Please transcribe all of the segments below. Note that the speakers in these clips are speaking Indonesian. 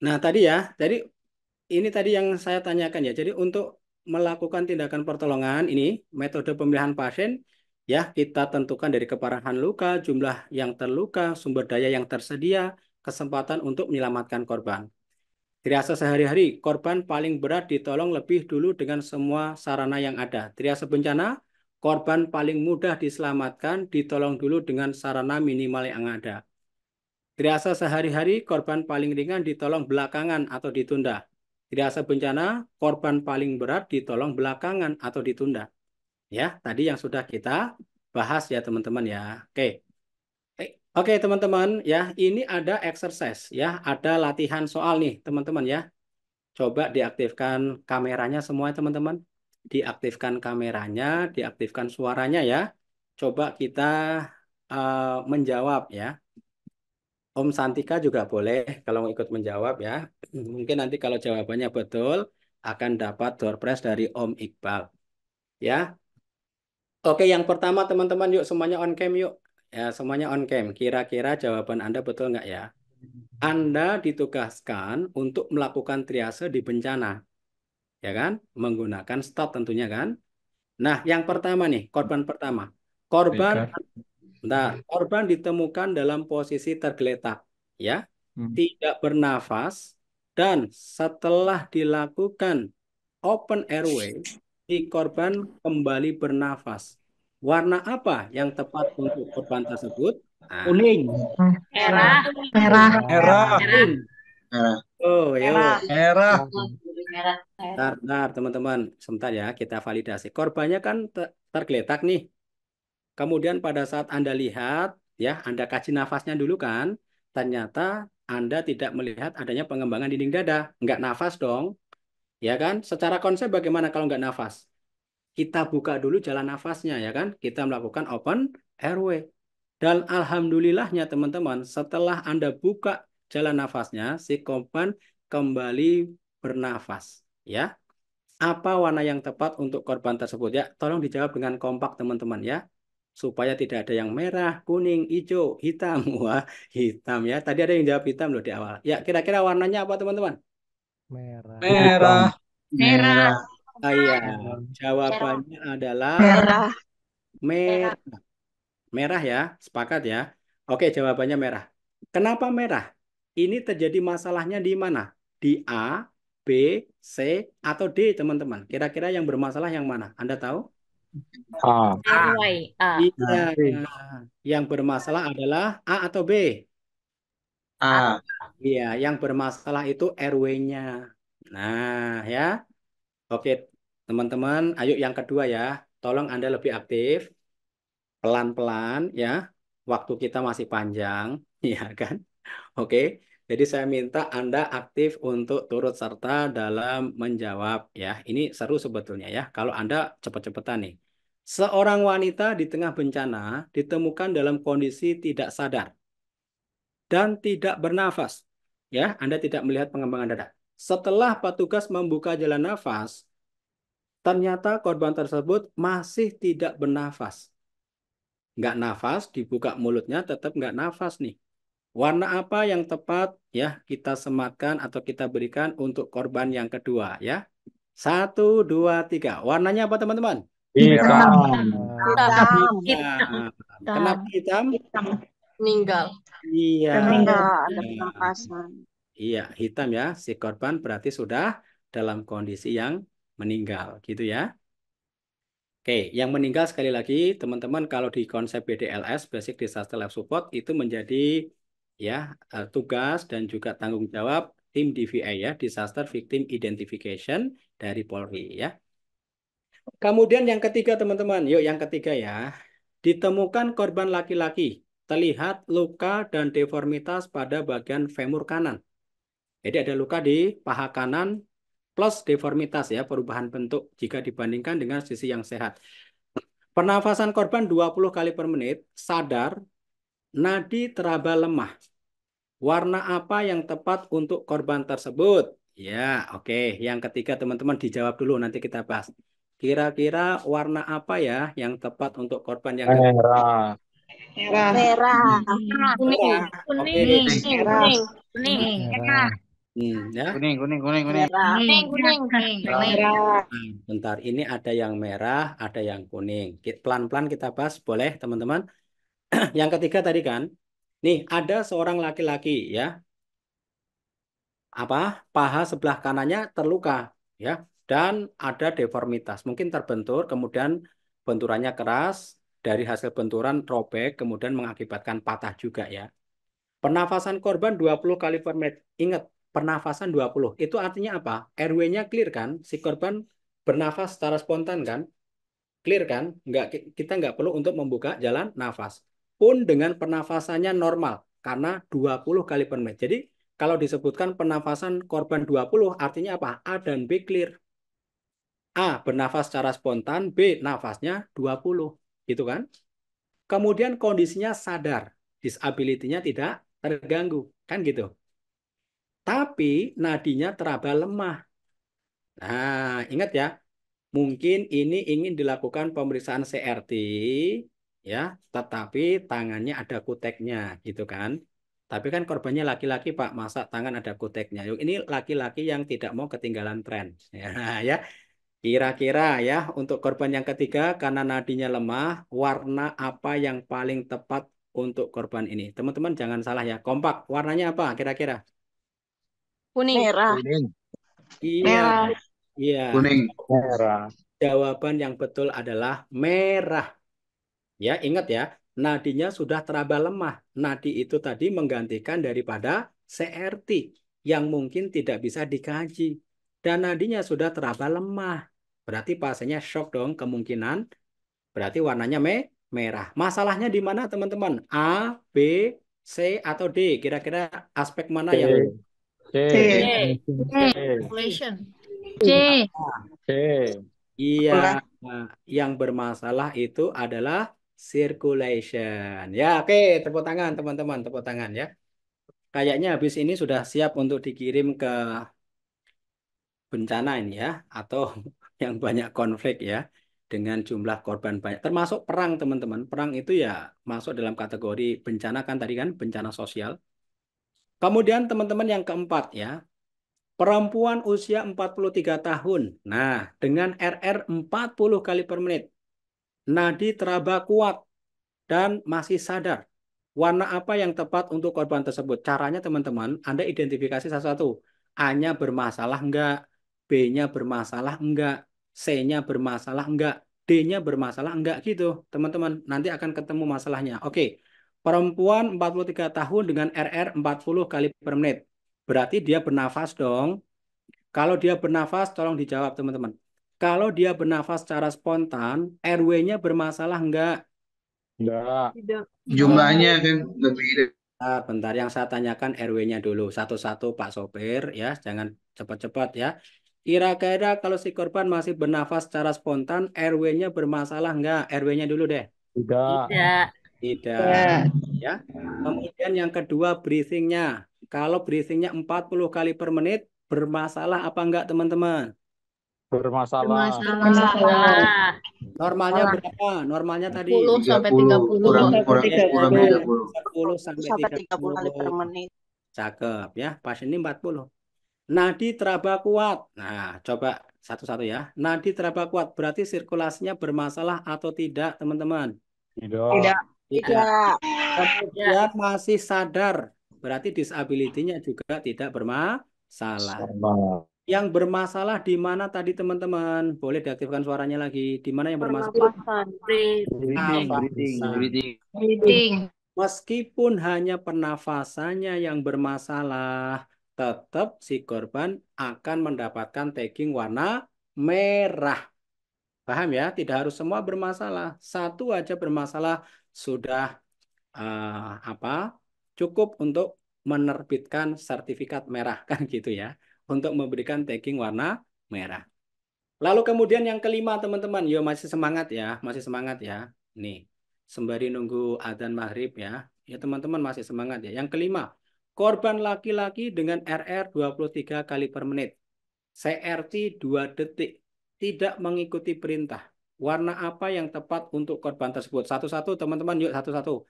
Nah, tadi ya, jadi ini tadi yang saya tanyakan ya. Jadi untuk melakukan tindakan pertolongan ini, metode pemilihan pasien, ya kita tentukan dari keparahan luka, jumlah yang terluka, sumber daya yang tersedia, kesempatan untuk menyelamatkan korban. Triase sehari-hari, korban paling berat ditolong lebih dulu dengan semua sarana yang ada. Triase bencana, korban paling mudah diselamatkan, ditolong dulu dengan sarana minimal yang ada. Triase sehari-hari, korban paling ringan ditolong belakangan atau ditunda. Triase bencana, korban paling berat ditolong belakangan atau ditunda. Ya, tadi yang sudah kita bahas ya teman-teman ya. Oke. Oke teman-teman ya, ini ada exercise ya, ada latihan soal nih teman-teman ya. Coba diaktifkan kameranya semua teman-teman. Diaktifkan kameranya, diaktifkan suaranya ya. Coba kita menjawab ya. Om Santika juga boleh kalau ikut menjawab ya. Mungkin nanti kalau jawabannya betul akan dapat door prize dari Om Iqbal. Ya. Oke, yang pertama teman-teman yuk semuanya on cam yuk. Ya, semuanya on cam. Kira-kira jawaban Anda betul nggak ya? Anda ditugaskan untuk melakukan triase di bencana, ya kan? Menggunakan stop tentunya kan? Nah, yang pertama nih, korban pertama. Korban, Speaker. bentar, korban ditemukan dalam posisi tergeletak, ya, tidak bernafas, dan setelah dilakukan open airway, si korban kembali bernafas. Warna apa yang tepat untuk korban tersebut? Nah, Kuning. Merah. Merah. Merah. kuning. Merah. Oh, Merah. yuk. Merah. Merah. Bentar, teman-teman. Sebentar ya, kita validasi. Korbannya kan tergeletak nih. Kemudian pada saat Anda lihat, ya, Anda kasih nafasnya dulu kan, ternyata Anda tidak melihat adanya pengembangan dinding dada. Nggak nafas dong, ya kan? Secara konsep bagaimana kalau nggak nafas? Kita buka dulu jalan nafasnya, ya kan? Kita melakukan open airway. Dan alhamdulillahnya teman-teman, setelah Anda buka jalan nafasnya, si korban kembali bernafas. Ya, apa warna yang tepat untuk korban tersebut? Ya, tolong dijawab dengan kompak teman-teman ya, supaya tidak ada yang merah, kuning, hijau, hitam. Wah, hitam ya. Tadi ada yang jawab hitam loh di awal. Ya, kira-kira warnanya apa teman-teman? Merah. Hitam. Merah. Merah. Merah. Ah, iya, Merah. jawabannya adalah Merah. merah. Merah ya, sepakat ya. Oke, jawabannya merah. Kenapa merah? Ini terjadi masalahnya di mana? Di A, B, C, atau D, teman-teman. Kira-kira yang bermasalah yang mana? Anda tahu? A. Airway. Iya, Nah, yang bermasalah adalah A atau B? A. Iya, yang bermasalah itu RW-nya. Nah, ya. Oke, teman-teman, ayo yang kedua ya. Tolong Anda lebih aktif, pelan-pelan ya. Waktu kita masih panjang, ya kan? Oke, jadi saya minta Anda aktif untuk turut serta dalam menjawab ya. Ini seru sebetulnya ya. Kalau Anda cepet-cepetan nih. Seorang wanita di tengah bencana ditemukan dalam kondisi tidak sadar dan tidak bernafas. Ya, Anda tidak melihat pengembangan dada. Setelah petugas membuka jalan nafas, ternyata korban tersebut masih tidak bernafas. Nggak nafas, dibuka mulutnya tetap nggak nafas nih. Warna apa yang tepat ya kita sematkan atau kita berikan untuk korban yang kedua ya. Satu, dua, tiga. Warnanya apa teman-teman? Hitam. Hitam. Hitam. Hitam. Kenapa Hitam. hitam? Hitam. Meninggal. Iya. Karena nggak ada Iya, pernapasan. iya, hitam ya. Si korban berarti sudah dalam kondisi yang meninggal gitu ya. Oke, yang meninggal sekali lagi teman-teman kalau di konsep BDLS Basic Disaster Life Support itu menjadi ya tugas dan juga tanggung jawab tim DVI ya, Disaster Victim Identification dari Polri ya. Kemudian yang ketiga teman-teman, yuk yang ketiga ya. Ditemukan korban laki-laki, terlihat luka dan deformitas pada bagian femur kanan. Jadi ada luka di paha kanan plus deformitas ya, perubahan bentuk jika dibandingkan dengan sisi yang sehat. Pernafasan korban 20 kali per menit, sadar, nadi teraba lemah. Warna apa yang tepat untuk korban tersebut? Ya, oke. Yang ketiga teman-teman dijawab dulu, nanti kita bahas. Kira-kira warna apa ya yang tepat untuk korban yang ketiga? Merah. Merah. Merah. Kuning. Kuning. Merah. Oke. Kuning. Merah. Kuning. Kuning. Kuning. Merah. Ya. Kuning, kuning, kuning, kuning. Merah. Kuning. Nah, bentar, ini ada yang merah, ada yang kuning. Pelan-pelan kita bahas, boleh teman-teman? Yang ketiga tadi kan, nih ada seorang laki-laki ya, paha sebelah kanannya terluka ya, dan ada deformitas, mungkin terbentur, kemudian benturannya keras, dari hasil benturan robek, kemudian mengakibatkan patah juga ya. Pernafasan korban 20 kali per menit. Ingat, pernafasan 20. Itu artinya apa? RW-nya clear kan? Si korban bernafas secara spontan kan? Clear kan? Kita nggak perlu untuk membuka jalan nafas. Pun dengan pernafasannya normal. Karena 20 kali per menit. Jadi kalau disebutkan pernafasan korban 20 artinya apa? A dan B clear. A bernafas secara spontan, B nafasnya 20. Gitu kan? Kemudian kondisinya sadar. Disability-nya tidak terganggu. Kan gitu. Tapi nadinya teraba lemah. Nah, ingat ya, mungkin ini ingin dilakukan pemeriksaan CRT, ya, tetapi tangannya ada kuteknya, gitu kan. Tapi kan korbannya laki-laki, Pak, masa tangan ada kuteknya. Yuk, ini laki-laki yang tidak mau ketinggalan tren. Ya, ya. Kira-kira ya, untuk korban yang ketiga, karena nadinya lemah, warna apa yang paling tepat untuk korban ini? Teman-teman jangan salah ya, kompak. Warnanya apa kira-kira? Kuning. Merah. Kuning, Iya, iya. kuning. Merah. Jawaban yang betul adalah merah. Ya, ingat ya, nadinya sudah teraba lemah. Nadi itu tadi menggantikan daripada CRT yang mungkin tidak bisa dikaji. Dan nadinya sudah teraba lemah. Berarti pasiennya shock dong kemungkinan. Berarti warnanya merah. Masalahnya di mana teman-teman? A, B, C, atau D? Kira-kira aspek mana yang C. C. C. C. C. iya, nah, yang bermasalah itu adalah circulation. Ya, oke, tepuk tangan teman-teman, tepuk tangan ya. Kayaknya habis ini sudah siap untuk dikirim ke bencana ini ya, atau yang banyak konflik ya, dengan jumlah korban banyak. Termasuk perang teman-teman. Perang itu ya masuk dalam kategori bencana kan tadi kan, bencana sosial. Kemudian teman-teman yang keempat ya, perempuan usia 43 tahun. Nah, dengan RR 40 kali per menit. Nadi teraba kuat dan masih sadar. Warna apa yang tepat untuk korban tersebut? Caranya teman-teman, Anda identifikasi satu-satu. A-nya bermasalah enggak? B-nya bermasalah enggak? C-nya bermasalah enggak? D-nya bermasalah enggak gitu, teman-teman. Nanti akan ketemu masalahnya. Oke. Perempuan 43 tahun dengan RR 40 kali per menit. Berarti dia bernafas dong. Kalau dia bernafas, tolong dijawab teman-teman. Kalau dia bernafas secara spontan, RW-nya bermasalah enggak? Enggak. Tidak. Jumlahnya kan berbeda. Bentar, yang saya tanyakan RW-nya dulu. Satu-satu Pak Sopir ya, jangan cepat-cepat ya. Kira-kira kalau si korban masih bernafas secara spontan, RW-nya bermasalah enggak? RW-nya dulu deh. Tidak. Tidak. Tidak. Ya. Kemudian yang kedua, breathing-nya. Kalau breathing-nya 40 kali per menit, bermasalah apa enggak teman-teman? Bermasalah. Masalah. Normalnya berapa? Normalnya tadi 10 sampai 30. Kurang, kurang, Oke, kurang 30. 10 sampai 30 per menit. Cakep ya. Pasien ini 40. Nadi teraba kuat. Nah, coba satu-satu ya. Nadi teraba kuat berarti sirkulasinya bermasalah atau tidak, teman-teman? Tidak. Tidak. Ya. Kemudian masih sadar. Berarti disability-nya juga tidak bermasalah. Sama. Yang bermasalah di mana tadi, teman-teman? Boleh diaktifkan suaranya lagi. Di mana yang bermasalah? Pernapasan. Breathing, breathing, Pernafasan. breathing. Breathing. Meskipun hanya pernafasannya yang bermasalah, tetap si korban akan mendapatkan tagging warna merah. Paham ya? Tidak harus semua bermasalah. Satu aja bermasalah sudah apa? Cukup untuk menerbitkan sertifikat merah kan gitu ya. Untuk memberikan tagging warna merah. Lalu kemudian yang kelima teman-teman, yo masih semangat ya, masih semangat ya. Nih, sembari nunggu adzan maghrib ya. Ya teman-teman masih semangat ya. Yang kelima, korban laki-laki dengan RR 23 kali per menit. CRT 2 detik. Tidak mengikuti perintah. Warna apa yang tepat untuk korban tersebut? Satu-satu teman-teman, yuk satu-satu.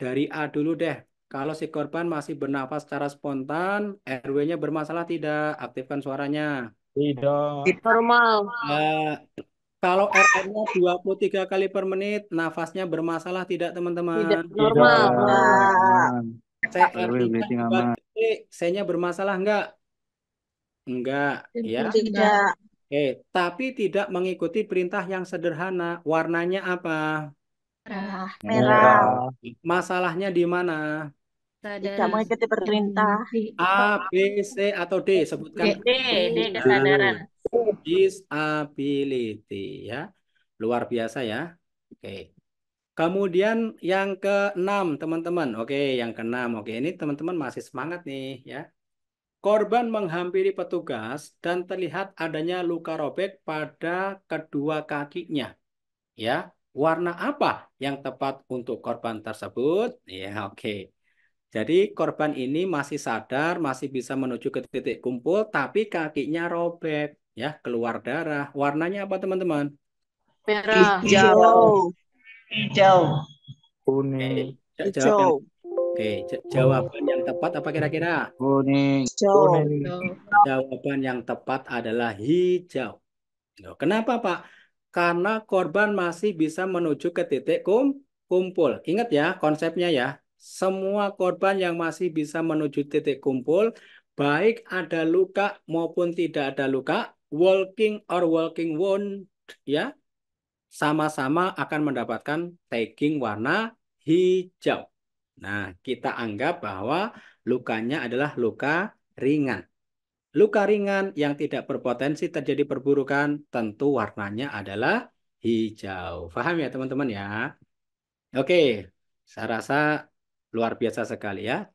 Dari A dulu deh. Kalau si korban masih bernafas secara spontan, RW-nya bermasalah tidak? Aktifkan suaranya. Tidak. Normal. Eh, Kalau RR-nya 23 kali per menit, nafasnya bermasalah tidak, Tidak teman-teman? Tidak. normal. Aman. RW CR-nya breathing aman. dibagi, C-nya bermasalah enggak? Enggak, ya. Tidak. Oke, tapi tidak mengikuti perintah yang sederhana. Warnanya apa? Merah. Masalahnya di mana? Tidak mengikuti perintah. A, B, C, atau D? Sebutkan D, D kesadaran. disability, ya. Luar biasa ya. Oke. Kemudian yang keenam, teman-teman. Oke, yang keenam. Oke, ini teman-teman masih semangat nih, ya. Korban menghampiri petugas dan terlihat adanya luka robek pada kedua kakinya. Ya, warna apa yang tepat untuk korban tersebut? Ya, oke. Jadi korban ini masih sadar, masih bisa menuju ke titik kumpul, tapi kakinya robek, ya, keluar darah. Warnanya apa, teman-teman? Merah. Hijau. Hijau. Oke, Kuning. jawab yang Hijau. oke, jawaban yang tepat apa kira-kira? Kuning. Hijau. Kuning. Jawaban yang tepat adalah hijau. Loh, kenapa, Pak? Karena korban masih bisa menuju ke titik kumpul. Ingat ya konsepnya ya. Semua korban yang masih bisa menuju titik kumpul, baik ada luka maupun tidak ada luka, walking or walking wound, ya, sama-sama akan mendapatkan tagging warna hijau. Nah, kita anggap bahwa lukanya adalah luka ringan. Luka ringan yang tidak berpotensi terjadi perburukan, tentu warnanya adalah hijau. Paham ya teman-teman ya? Oke, saya rasa luar biasa sekali ya.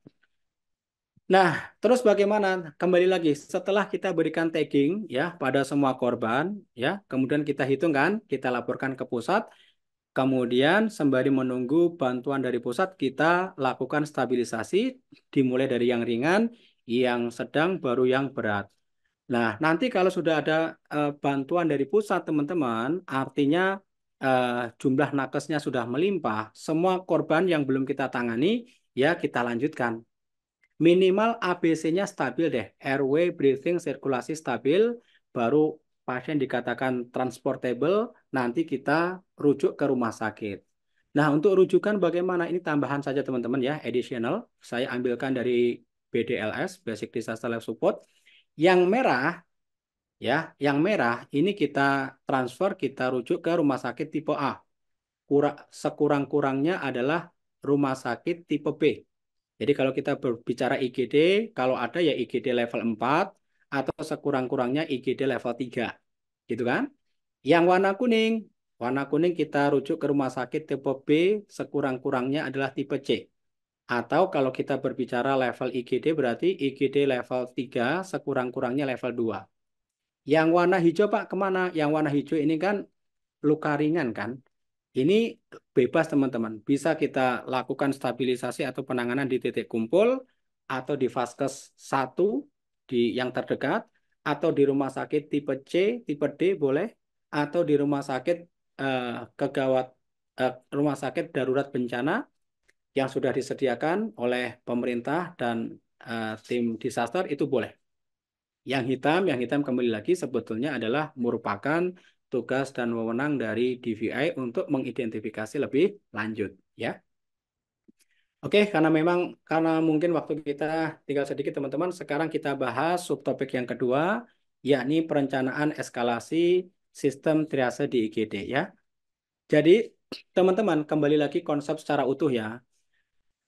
Nah, terus bagaimana? Kembali lagi, setelah kita berikan tagging ya pada semua korban, ya, kemudian kita hitung kan, kita laporkan ke pusat, kemudian sembari menunggu bantuan dari pusat, kita lakukan stabilisasi, dimulai dari yang ringan, yang sedang, baru yang berat. Nah, nanti kalau sudah ada bantuan dari pusat, teman-teman, artinya jumlah nakesnya sudah melimpah, semua korban yang belum kita tangani, ya kita lanjutkan. Minimal ABC-nya stabil deh, airway, breathing, sirkulasi stabil, baru pasien dikatakan transportable, nanti kita rujuk ke rumah sakit. Nah, untuk rujukan bagaimana? Ini tambahan saja teman-teman ya, additional. Saya ambilkan dari BDLS, Basic Disaster Life Support. Yang merah, ya, yang merah ini kita transfer, kita rujuk ke rumah sakit tipe A. Sekurang-kurangnya adalah rumah sakit tipe B. Jadi kalau kita berbicara IGD, kalau ada ya IGD level 4 atau sekurang-kurangnya IGD level 3. Gitu kan? Yang warna kuning kita rujuk ke rumah sakit tipe B, sekurang-kurangnya adalah tipe C. Atau kalau kita berbicara level IGD berarti IGD level 3, sekurang-kurangnya level 2. Yang warna hijau Pak kemana? Yang warna hijau ini kan luka ringan kan? Ini bebas teman-teman. Bisa kita lakukan stabilisasi atau penanganan di titik kumpul atau di Vaskes 1 di yang terdekat atau di rumah sakit tipe C, tipe D boleh atau di rumah sakit eh, kegawat rumah sakit darurat bencana yang sudah disediakan oleh pemerintah dan tim disaster itu boleh. Yang hitam kembali lagi sebetulnya adalah merupakan tugas dan wewenang dari DVI untuk mengidentifikasi lebih lanjut, ya. Oke, karena mungkin waktu kita tinggal sedikit teman-teman, sekarang kita bahas subtopik yang kedua, yakni perencanaan eskalasi sistem triase di IGD, ya. Jadi teman-teman kembali lagi konsep secara utuh ya.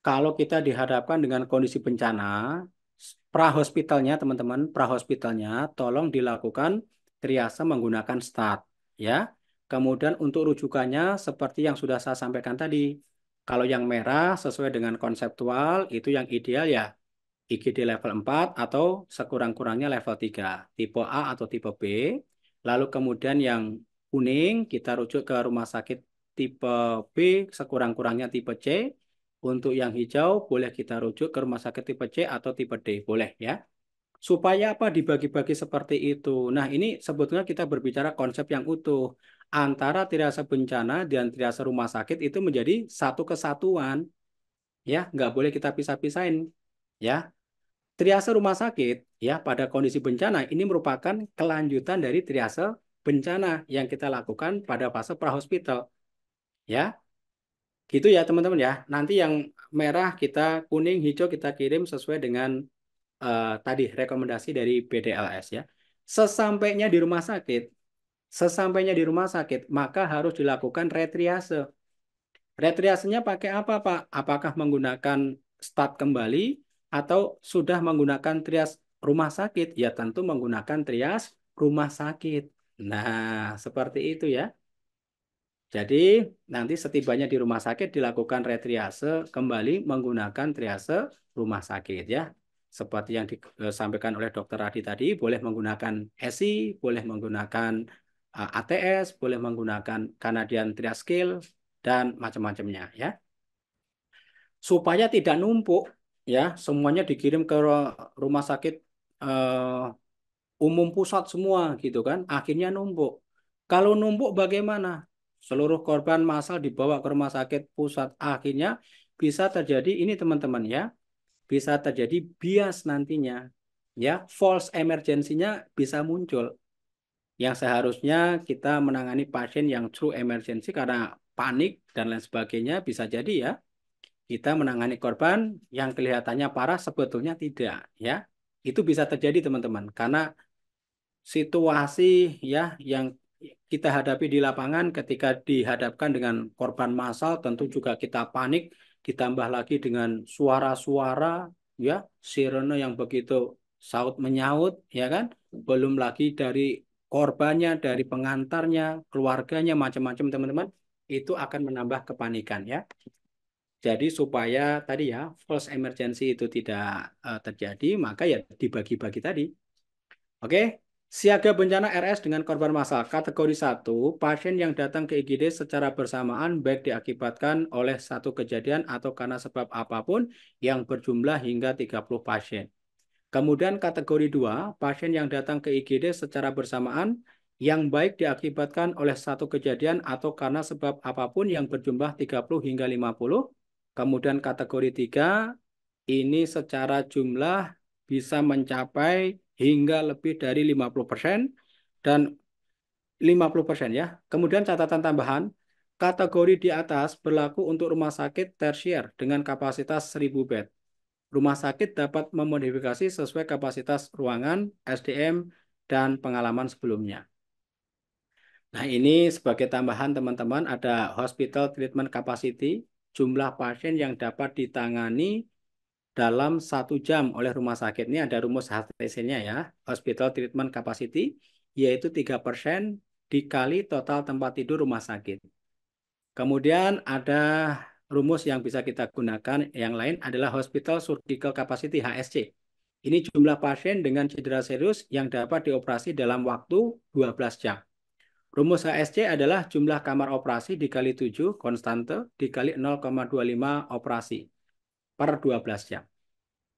Kalau kita dihadapkan dengan kondisi bencana, prahospitalnya teman-teman, prahospitalnya tolong dilakukan triase menggunakan STAT ya. Kemudian untuk rujukannya seperti yang sudah saya sampaikan tadi. Kalau yang merah sesuai dengan konseptual itu yang ideal ya IGD level 4 atau sekurang-kurangnya level 3, tipe A atau tipe B. Lalu kemudian yang kuning kita rujuk ke rumah sakit tipe B, sekurang-kurangnya tipe C. Untuk yang hijau boleh kita rujuk ke rumah sakit tipe C atau tipe D, boleh ya. Supaya apa dibagi-bagi seperti itu. Nah, ini sebetulnya kita berbicara konsep yang utuh. Antara triase bencana dan triase rumah sakit itu menjadi satu kesatuan. ya, nggak boleh kita pisah-pisahin, ya. Triase rumah sakit, ya, pada kondisi bencana ini merupakan kelanjutan dari triase bencana yang kita lakukan pada fase prahospital, ya. Gitu ya teman-teman ya. Nanti yang merah kita, kuning, hijau kita kirim sesuai dengan tadi rekomendasi dari BDLS ya. Sesampainya di rumah sakit, sesampainya di rumah sakit, maka harus dilakukan retriase. Retriasenya pakai apa, Pak? Apakah menggunakan start kembali atau sudah menggunakan trias rumah sakit? Ya tentu menggunakan trias rumah sakit. Nah, seperti itu ya. Jadi nanti setibanya di rumah sakit dilakukan retriase kembali menggunakan triase rumah sakit ya. Seperti yang disampaikan oleh Dokter Adi tadi, boleh menggunakan SI, boleh menggunakan ATS, boleh menggunakan Canadian Triage Scale dan macam-macamnya ya. Supaya tidak numpuk ya, semuanya dikirim ke rumah sakit eh, umum pusat semua gitu kan, akhirnya numpuk. Kalau numpuk bagaimana? Seluruh korban massal dibawa ke rumah sakit pusat, akhirnya bisa terjadi ini teman-teman ya, bisa terjadi bias nantinya, ya, false emergency-nya bisa muncul. Yang seharusnya kita menangani pasien yang true emergency karena panik dan lain sebagainya, bisa jadi ya kita menangani korban yang kelihatannya parah sebetulnya tidak, ya. Itu bisa terjadi teman-teman karena situasi ya yang kita hadapi di lapangan ketika dihadapkan dengan korban massal tentu juga kita panik, ditambah lagi dengan suara-suara ya, sirene yang begitu saut menyaut ya kan, belum lagi dari korbannya, dari pengantarnya, keluarganya, macam-macam teman-teman, itu akan menambah kepanikan ya. Jadi supaya tadi ya false emergency itu tidak terjadi, maka ya dibagi-bagi tadi. Oke, siaga bencana RS dengan korban massal. Kategori 1, pasien yang datang ke IGD secara bersamaan baik diakibatkan oleh satu kejadian atau karena sebab apapun yang berjumlah hingga 30 pasien. Kemudian kategori 2, pasien yang datang ke IGD secara bersamaan yang baik diakibatkan oleh satu kejadian atau karena sebab apapun yang berjumlah 30 hingga 50. Kemudian kategori 3, ini secara jumlah bisa mencapai hingga lebih dari 50% dan 50% ya. Kemudian catatan tambahan, kategori di atas berlaku untuk rumah sakit tersier dengan kapasitas 1000 bed. Rumah sakit dapat memodifikasi sesuai kapasitas ruangan, SDM, dan pengalaman sebelumnya. Nah, ini sebagai tambahan teman-teman ada hospital treatment capacity, jumlah pasien yang dapat ditangani dalam 1 jam oleh rumah sakit. Ini ada rumus HTC-nya ya, hospital treatment capacity, yaitu 3% dikali total tempat tidur rumah sakit. Kemudian ada rumus yang bisa kita gunakan yang lain adalah hospital surgical capacity HSC. Ini jumlah pasien dengan cedera serius yang dapat dioperasi dalam waktu 12 jam. Rumus HSC adalah jumlah kamar operasi dikali 7 konstante dikali 0,25 operasi per 12 jam.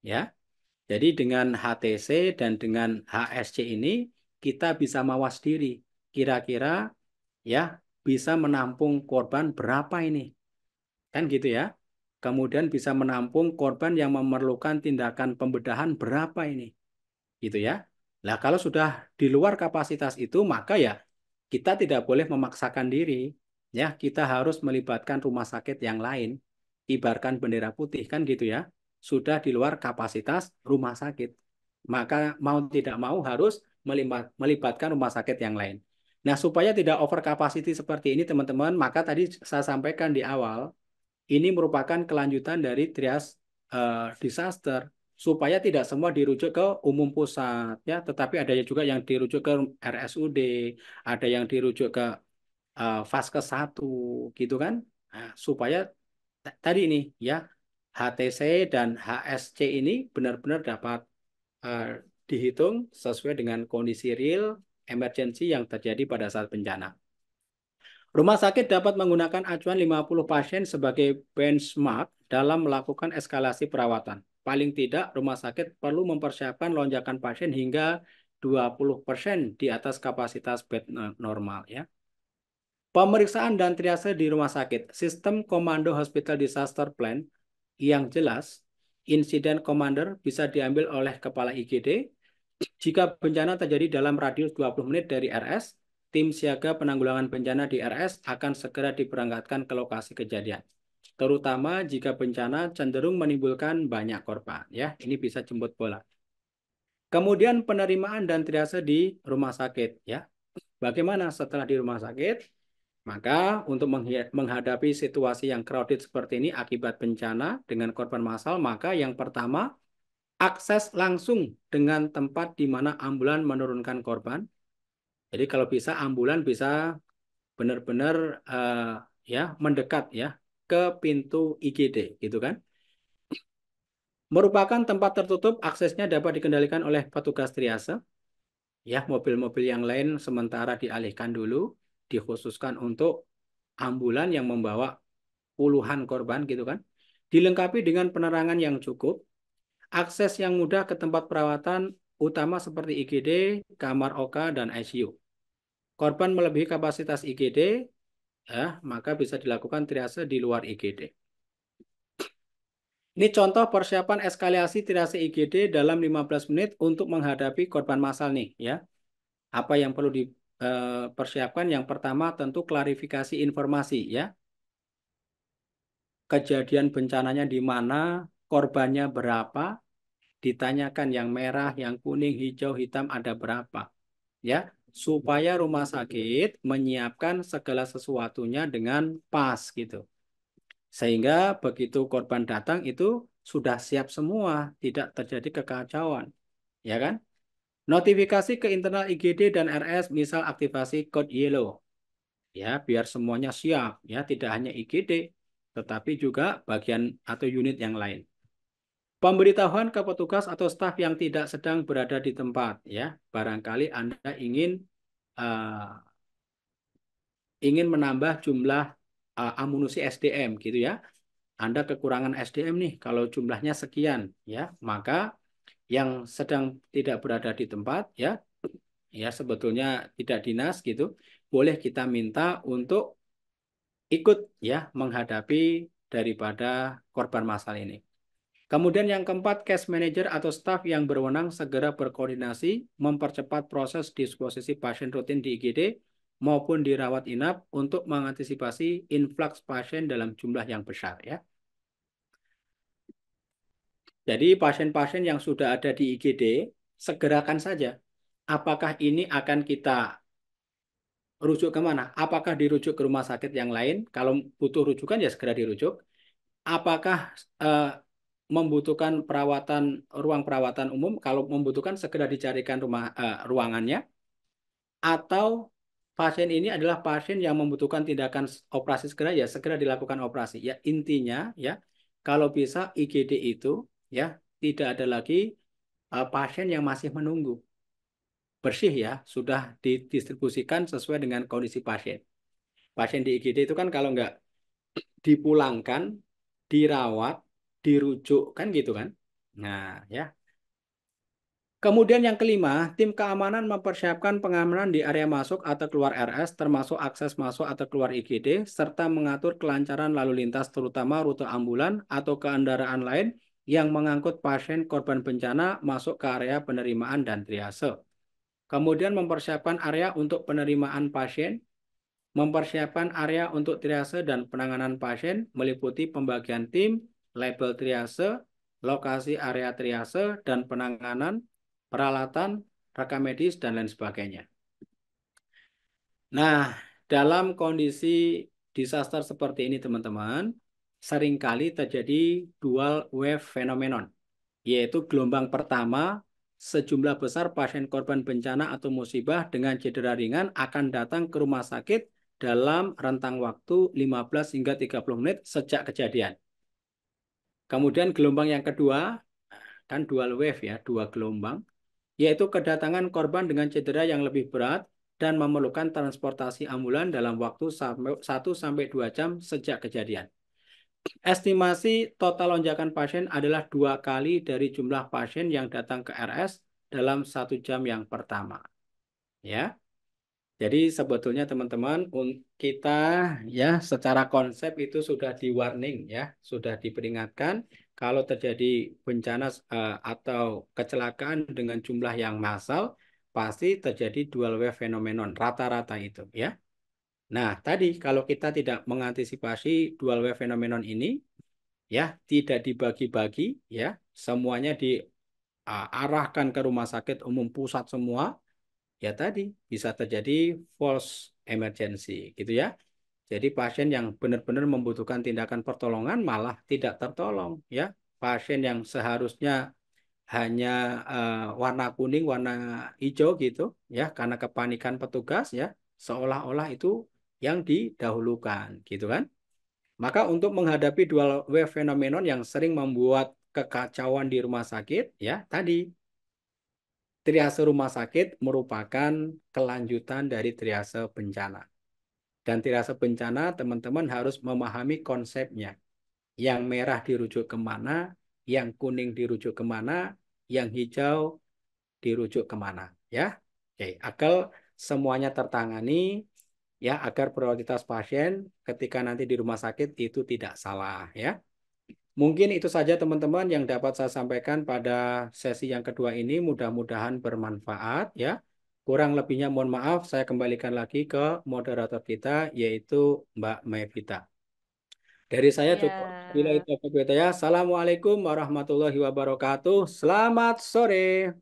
Ya. Jadi dengan HTC dan dengan HSC ini kita bisa mawas diri. Kira-kira ya bisa menampung korban berapa ini? Kan gitu ya. Kemudian bisa menampung korban yang memerlukan tindakan pembedahan berapa ini? Gitu ya. Nah, kalau sudah di luar kapasitas itu, maka ya kita tidak boleh memaksakan diri. Ya, kita harus melibatkan rumah sakit yang lain. Ibaratkan bendera putih kan gitu ya. Sudah di luar kapasitas rumah sakit. Maka mau tidak mau harus melibatkan rumah sakit yang lain. Nah, supaya tidak over capacity seperti ini teman-teman, maka tadi saya sampaikan di awal, ini merupakan kelanjutan dari trias disaster supaya tidak semua dirujuk ke umum pusat ya, tetapi ada juga yang dirujuk ke RSUD, ada yang dirujuk ke Vaskes 1 gitu kan. Nah, supaya tadi ini ya HTC dan HSC ini benar-benar dapat eh, dihitung sesuai dengan kondisi real emergency yang terjadi pada saat bencana. Rumah sakit dapat menggunakan acuan 50 pasien sebagai benchmark dalam melakukan eskalasi perawatan. Paling tidak, rumah sakit perlu mempersiapkan lonjakan pasien hingga 20% di atas kapasitas bed normal ya. Pemeriksaan dan triase di rumah sakit. Sistem Komando Hospital Disaster Plan Yang jelas, insiden commander bisa diambil oleh kepala IGD. Jika bencana terjadi dalam radius 20 menit dari RS, tim siaga penanggulangan bencana di RS akan segera diberangkatkan ke lokasi kejadian. Terutama jika bencana cenderung menimbulkan banyak korban. Ya, ini bisa jemput bola. Kemudian penerimaan dan triase di rumah sakit. Ya, bagaimana setelah di rumah sakit? Maka untuk menghadapi situasi yang crowded seperti ini akibat bencana dengan korban massal, maka yang pertama, akses langsung dengan tempat di mana ambulan menurunkan korban. Jadi kalau bisa ambulan bisa benar-benar ya mendekat ya ke pintu IGD gitu kan. Merupakan tempat tertutup, aksesnya dapat dikendalikan oleh petugas triase. Ya, mobil-mobil yang lain sementara dialihkan dulu, dikhususkan untuk ambulan yang membawa puluhan korban gitu kan. Dilengkapi dengan penerangan yang cukup, akses yang mudah ke tempat perawatan utama seperti IGD, kamar OK, dan ICU. Korban melebihi kapasitas IGD, ya, maka bisa dilakukan triase di luar IGD. Ini contoh persiapan eskalasi triase IGD dalam 15 menit untuk menghadapi korban massal nih ya. Apa yang perlu dipersiapkan? Yang pertama tentu klarifikasi informasi ya. Kejadian bencananya di mana, korbannya berapa, ditanyakan yang merah, yang kuning, hijau, hitam ada berapa. Ya, supaya rumah sakit menyiapkan segala sesuatunya dengan pas gitu. Sehingga begitu korban datang itu sudah siap semua, tidak terjadi kekacauan. Ya kan? Notifikasi ke internal IGD dan RS, misal aktivasi code yellow. Ya, biar semuanya siap, ya, tidak hanya IGD, tetapi juga bagian atau unit yang lain. Pemberitahuan ke petugas atau staf yang tidak sedang berada di tempat, ya. Barangkali Anda ingin menambah jumlah amunisi SDM gitu ya. Anda kekurangan SDM nih kalau jumlahnya sekian ya, maka yang sedang tidak berada di tempat ya sebetulnya tidak dinas gitu, boleh kita minta untuk ikut ya menghadapi daripada korban massal ini. Kemudian yang keempat, case manager atau staf yang berwenang segera berkoordinasi mempercepat proses disposisi pasien rutin di IGD maupun dirawat inap untuk mengantisipasi influx pasien dalam jumlah yang besar ya. Jadi pasien-pasien yang sudah ada di IGD segerakan saja. Apakah ini akan kita rujuk kemana? Apakah dirujuk ke rumah sakit yang lain? Kalau butuh rujukan ya segera dirujuk. Apakah membutuhkan ruang perawatan umum? Kalau membutuhkan segera dicarikan ruangannya. Atau pasien ini adalah pasien yang membutuhkan tindakan operasi segera ya segera dilakukan operasi. Ya intinya ya kalau bisa IGD itu ya tidak ada lagi pasien yang masih menunggu. Bersih ya, sudah didistribusikan sesuai dengan kondisi pasien. Pasien di IGD itu kan kalau nggak dipulangkan, dirawat, dirujuk, kan gitu kan. Nah, ya. Kemudian yang kelima, tim keamanan mempersiapkan pengamanan di area masuk atau keluar RS, termasuk akses masuk atau keluar IGD, serta mengatur kelancaran lalu lintas terutama rute ambulan atau kendaraan lain yang mengangkut pasien korban bencana masuk ke area penerimaan dan triase. Kemudian mempersiapkan area untuk penerimaan pasien, mempersiapkan area untuk triase dan penanganan pasien, meliputi pembagian tim, label triase, lokasi area triase, dan penanganan, peralatan, rekam medis, dan lain sebagainya. Nah, dalam kondisi disaster seperti ini, teman-teman, seringkali terjadi dual wave phenomenon, yaitu gelombang pertama, sejumlah besar pasien korban bencana atau musibah dengan cedera ringan akan datang ke rumah sakit dalam rentang waktu 15 hingga 30 menit sejak kejadian. Kemudian gelombang yang kedua, kan dual wave ya, dua gelombang, yaitu kedatangan korban dengan cedera yang lebih berat dan memerlukan transportasi ambulan dalam waktu 1-2 jam sejak kejadian. Estimasi total lonjakan pasien adalah 2 kali dari jumlah pasien yang datang ke RS dalam 1 jam yang pertama. Ya. Jadi sebetulnya teman-teman kita ya secara konsep itu sudah di warning ya, sudah diperingatkan kalau terjadi bencana atau kecelakaan dengan jumlah yang massal pasti terjadi dual wave phenomenon rata-rata itu ya. Nah, tadi kalau kita tidak mengantisipasi dual wave phenomenon ini ya tidak dibagi-bagi ya, semuanya diarahkan ke rumah sakit umum pusat semua ya tadi bisa terjadi false emergency gitu ya. Jadi pasien yang benar-benar membutuhkan tindakan pertolongan malah tidak tertolong ya. Pasien yang seharusnya hanya warna kuning, warna hijau gitu ya karena kepanikan petugas ya seolah-olah itu yang didahulukan gitu kan. Maka untuk menghadapi dual wave phenomenon yang sering membuat kekacauan di rumah sakit ya tadi triase rumah sakit merupakan kelanjutan dari triase bencana. Dan triase bencana, teman-teman harus memahami konsepnya. Yang merah dirujuk kemana, yang kuning dirujuk kemana, yang hijau dirujuk kemana. Ya, oke. Agar semuanya tertangani, ya, agar prioritas pasien ketika nanti di rumah sakit itu tidak salah. Ya. Mungkin itu saja teman-teman yang dapat saya sampaikan pada sesi yang kedua ini. Mudah-mudahan bermanfaat ya. Kurang lebihnya mohon maaf, saya kembalikan lagi ke moderator kita yaitu Mbak Mevita. Dari saya cukup. Bila Ya. itu ya. Assalamualaikum warahmatullahi wabarakatuh. Selamat sore.